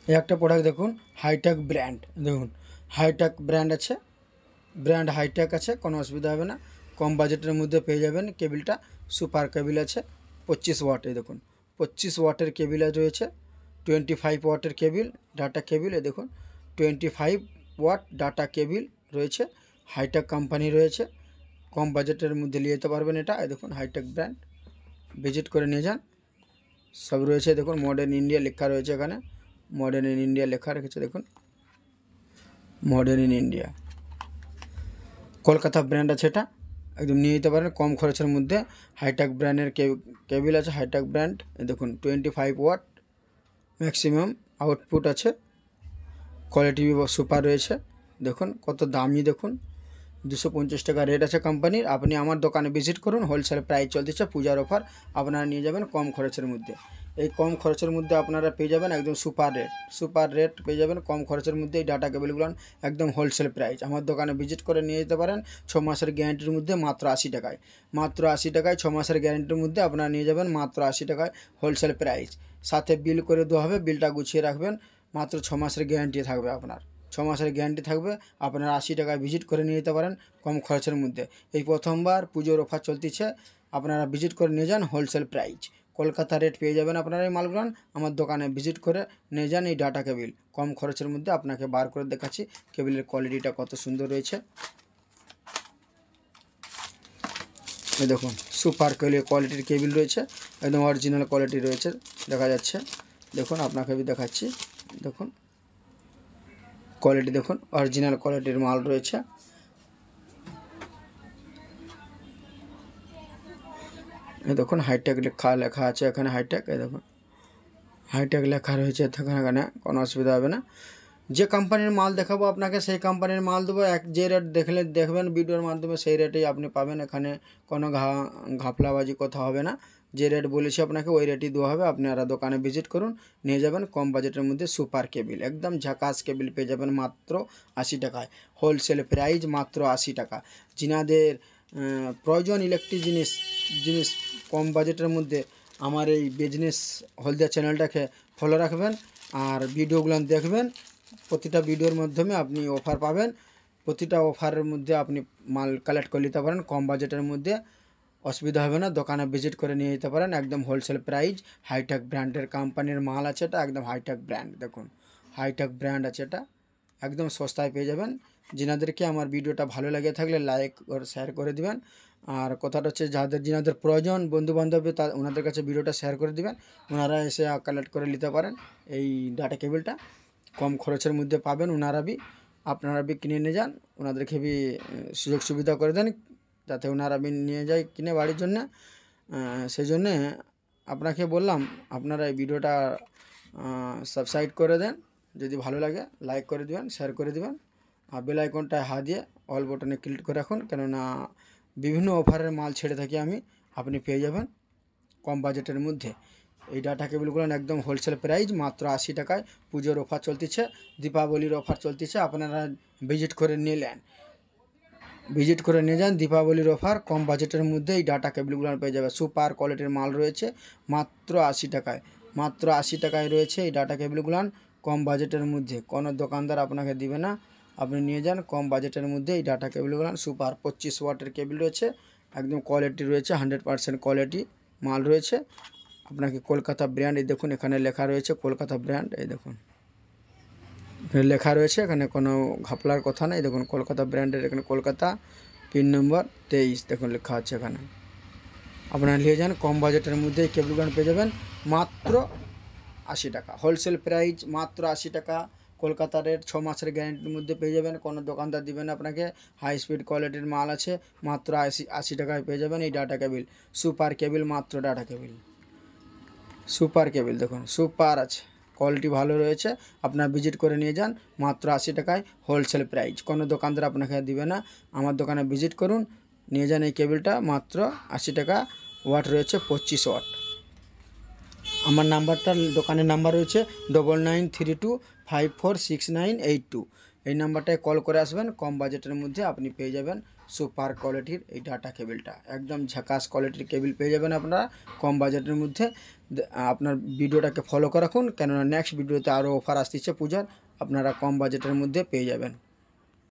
এই একটা প্রোডাক্ট দেখুন, হাইটেক ব্র্যান্ড। দেখুন হাইটেক ব্র্যান্ড আছে, ব্র্যান্ড হাইটেক আছে, কোনো অসুবিধা হবে না। কম বাজেটের মধ্যে পেয়ে যাবেন। কেবিলটা সুপার কেবিল আছে, 25 ওয়াট। এই দেখুন 25 ওয়াটের কেবিল রয়েছে, 25 ওয়াটের কেবিল, ডাটা কেবিল। এই দেখুন 25 ওয়াট ডাটা কেবিল রয়েছে, হাইটেক কোম্পানি রয়েছে। কম বাজেটের মধ্যে নিয়ে যেতে পারবেন এটা। এই দেখুন হাইটেক ব্র্যান্ড, ভিজিট করে নিয়ে যান। সব রয়েছে দেখুন, মডার্ন ইন্ডিয়া লেখা রয়েছে এখানে, মডার্ন ইন ইন্ডিয়া লেখা রেখেছে দেখুন, modern in India. Kolkata brand আছে, এটা একদম নিয়ে যেতে পারেন কম খরচের মধ্যে। হাইটেক ব্র্যান্ডের কেবিল আছে, হাইটেক ব্র্যান্ড। দেখুন 25 ওয়াট ম্যাক্সিমাম আউটপুট আছে, কোয়ালিটি সুপার রয়েছে। দেখুন কত দামি, দেখুন 250 টাকা রেট আছে কোম্পানির। আপনি আমার দোকানে ভিজিট করুন, হোলসেল প্রাইস চলতেছে, পূজার অফার। আপনারা নিয়ে যাবেন কম খরচের মধ্যে। এই কম খরচের মধ্যে আপনারা পেয়ে যাবেন একদম সুপার রেট পেয়ে যাবেন কম খরচের মধ্যে। এই ডাটা কেবলগুলো একদম হোলসেল প্রাইস। আমার দোকানে ভিজিট করে নিয়ে যেতে পারেন 6 মাসের গ্যারান্টির মধ্যে মাত্র 80 টাকায়। মাত্র 80 টাকায় 6 মাসের গ্যারান্টির মধ্যে আপনারা নিয়ে যাবেন মাত্র 80 টাকায়, হোলসেল প্রাইস। সাথে বিল করে দেওয়া হবে, বিলটা গুছিয়ে রাখবেন। মাত্র 6 মাসের গ্যারান্টি থাকবে আপনার, 6 মাসের গ্যারান্টি থাকবে। আপনারা 80 টাকায় ভিজিট করে নিয়ে যেতে পারেন কম খরচের মধ্যে। এই প্রথমবার পুজোর অফার চলতেছে, আপনারা ভিজিট করে নিয়ে যান হোলসেল প্রাইস। কলকাতা রেট পেয়ে যাবেন আপনারা এই মালগুলো। আমার দোকানে ভিজিট করে নিয়ে যান এই ডাটা কেবিল কম খরচের মধ্যে। আপনাকে বার করে দেখাচ্ছি কেবিলের কোয়ালিটিটা কত সুন্দর রয়েছে। এই দেখুন সুপার কোয়ালিটির কেবিল রয়েছে, একদম অরিজিনাল কোয়ালিটি রয়েছে, দেখা যাচ্ছে। দেখুন আপনাকে আমি দেখাচ্ছি, দেখুন কোয়ালিটি দেখুন, অরিজিনাল কোয়ালিটির মাল রয়েছে। এই দেখুন হাইটেক লেখা আছে এখানে, হাইটেক। এই দেখুন হাইটেক লেখা রয়েছে এখানে, কোনো অসুবিধা হবে না। যে কোম্পানির মাল দেখাবো আপনাকে সেই কোম্পানির মাল দেবো। যে রেট দেখবেন ভিডিওর মাধ্যমে সেই রেটেই আপনি পাবেন। এখানে কোনো ঘাপলাবাজি কথা হবে না। যে রেট বলেছি আপনাকে ওই রেটই দেওয়া হবে। আপনারা দোকানে ভিজিট করুন, নিয়ে যাবেন কম বাজেটের মধ্যে সুপার কেবিল, একদম ঝাকাস কেবিল পেয়ে যাবেন মাত্র 80 টাকায়, হোলসেল প্রাইস মাত্র 80 টাকা। যিনাদের প্রয়োজন ইলেকট্রিক জিনিস কম বাজেটের মধ্যে, আমার এই বিজনেস হলদিয়া চ্যানেলটাকে ফলো রাখবেন আর ভিডিওগুলো দেখবেন। প্রতিটা ভিডিওর মাধ্যমে আপনি অফার পাবেন, প্রতিটা অফারের মধ্যে আপনি মাল কালেক্ট করে নিতে পারেন কম বাজেটের মধ্যে, অসুবিধা হবে না। দোকানে ভিজিট করে নিয়ে যেতে পারেন একদম হোলসেল প্রাইস। হাইটেক ব্র্যান্ডের কোম্পানির মাল আছে, এটা একদম হাইটেক ব্র্যান্ড। দেখুন হাইটেক ব্র্যান্ড আছে, এটা একদম সস্তায় পেয়ে যাবেন। যিনাদেরকে আমার ভিডিওটা ভালো লাগে থাকলে লাইক আর শেয়ার করে দিবেন। আর কথাটা হচ্ছে যিনাদের প্রয়োজন বন্ধুবান্ধব ওনাদের কাছে ভিডিওটা শেয়ার করে দিবেন, ওনারা এসে কালেক্ট করে নিতে পারেন এই ডাটা কেবিলটা। কম খরচের মধ্যে পাবেন, আপনারা কিনে নিয়ে যান, ওনাদেরকে সুযোগ সুবিধা করে দেন যাতে ওনারা নিয়ে যায় কিনে বাড়ির জন্য। সেই জন্যে আপনাকে বললাম আপনারা এই ভিডিওটা সাবস্ক্রাইব করে দেন, যদি ভালো লাগে লাইক করে দিবেন, শেয়ার করে দিবেন। আর বেল আইকনটায় হাত দিয়ে অল বাটনে ক্লিক করে রাখুন, কেননা বিভিন্ন অফারের মাল ছেড়ে থাকি আমি, আপনি পেয়ে যাবেন কম বাজেটের মধ্যে। এই ডাটা কেবলগুলো একদম হোলসেল প্রাইস মাত্র 80 টাকায়। পুজোর অফার চলতেছে, দীপাবলির অফার চলতেছে, আপনারা ভিজিট করে নিয়ে যান। দীপাবলির অফার কম বাজেটের মধ্যে এই ডাটা কেবলগুলো পেয়ে যাবে। সুপার কোয়ালিটির মাল রয়েছে মাত্র 80 টাকায়, মাত্র 80 টাকায় রয়েছে এই ডাটা কেবলগুলো কম বাজেটের মধ্যে। কোনো দোকানদার আপনাকে দিবে না, আপনি নিয়ে যান কম বাজেটের মধ্যে এই ডাটা কেবলগুলো। সুপার 25 ওয়াটের কেবল রয়েছে, একদম কোয়ালিটি রয়েছে, 100% কোয়ালিটি মাল রয়েছে। আপনাকে কলকাতা ব্র্যান্ড, এই দেখুন এখানে লেখা রয়েছে কলকাতা ব্র্যান্ড। এই দেখুন এখানে লেখা রয়েছে, এখানে কোনো ঘাপলার কথা নেই। দেখুন কলকাতা ব্র্যান্ডের, এখানে কলকাতা পিন নম্বর 23 দেখুন লেখা আছে এখানে। আপনারা নিয়ে যান কম বাজেটের মধ্যে এই কেবলগুলো পেয়ে যাবেন মাত্র 80 টাকা, হোলসেল প্রাইস মাত্র 80 টাকা। কলকাতা রেট 6 মাসের গ্যারান্টির মধ্যে পেয়ে যাবেন, কোনো দোকানদার দিবেন আপনাকে। হাই স্পিড কোয়ালিটির মাল আছে, মাত্র 80 টাকায় পেয়ে যাবেন এই ডাটা কেবিল। সুপার কেবিল, মাত্র ডাটা কেবিল সুপার কেবিল। দেখুন সুপার আছে, কোয়ালিটি ভালো রয়েছে, আপনার ভিজিট করে নিয়ে যান মাত্র 80 টাকায়, হোলসেল প্রাইস। কোনো দোকানদার আপনাকে দিবে না, আমার দোকানে ভিজিট করুন, নিয়ে যান এই কেবিলটা মাত্র 80 টাকা। ওয়াট রয়েছে 25 ওয়াট। আমার দোকানের নাম্বার রয়েছে 9932546982। এই নাম্বারটায় কল করে আসবেন, কম বাজেটের মধ্যে আপনি পেয়ে যাবেন সুপার কোয়ালিটির এই ডাটা কেবিলটা, একদম ঝাকাস কোয়ালিটির কেবিল পেয়ে যাবেন আপনারা কম বাজেটের মধ্যে। আপনার ভিডিওটাকে ফলো করে রাখুন, কেননা নেক্সট ভিডিওতে আরও অফার আসতেছে পূজার, আপনারা কম বাজেটের মধ্যে পেয়ে যাবেন।